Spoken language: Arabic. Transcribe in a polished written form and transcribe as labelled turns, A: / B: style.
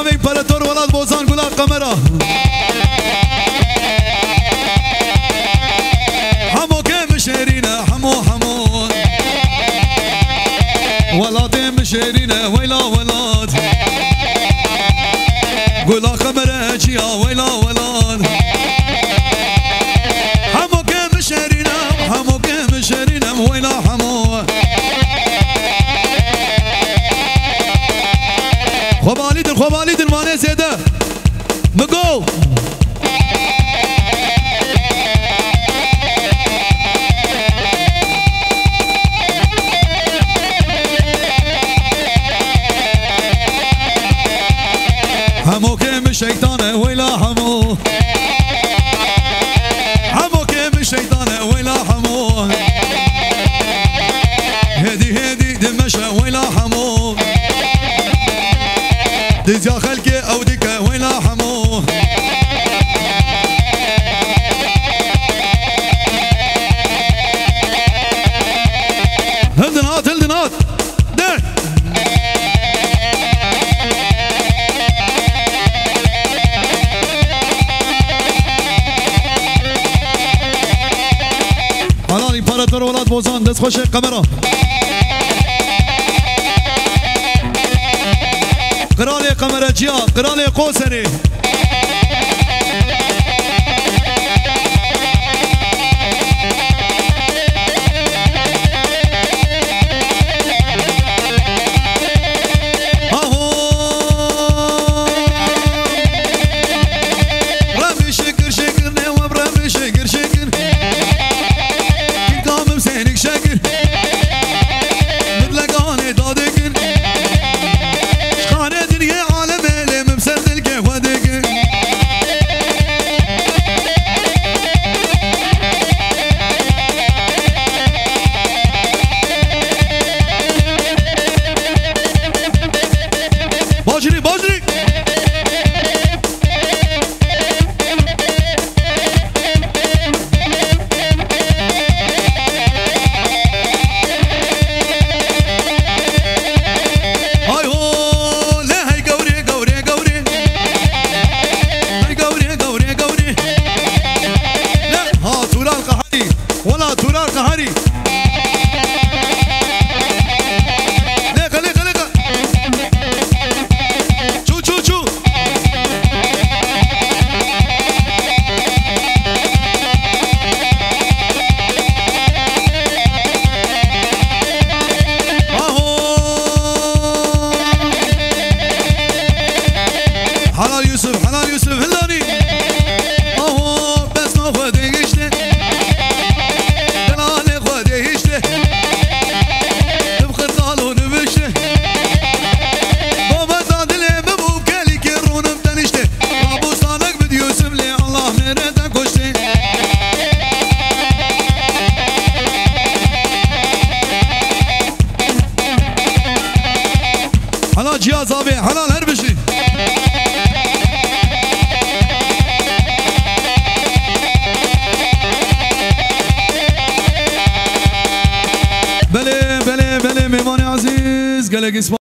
A: نام امپراتور ولاد بوزان گلا قمرا همو که مشهرینه همو ولاد مشهرینه ویلا ولاد گلا قمرا چیا ویلا ولاد همو که مشهرینه ویلا همو خبالیدن مانه زیده مگو همو که شیطانه ویلا همو که شیطانه ویلا همو هدی دمشق ویلا همو ديزيا خلقي او ديكا ويلا حمو هلدنات دين حلال امپراتور ولاد بوزان دست خوش قمرا قرالي قمرجيا قرالي قوسري ربي شكر نواب ربي شكر كل قام بسينك شكر مدلقاني دادك باجري هاي هو لا هاي قوري لا ها تورال قهري ولا تورال قهري حلال يوسف هلاني اهو بس ما خديشته دلالي خديشته تبخر طالو نبشته بابا زادلي ببو كالي كيرون متنشته ابو صادق بد يوسف لي الله مرته كشته حلال جياز ابي حلال هربشي بله مهمان عزیز گلگ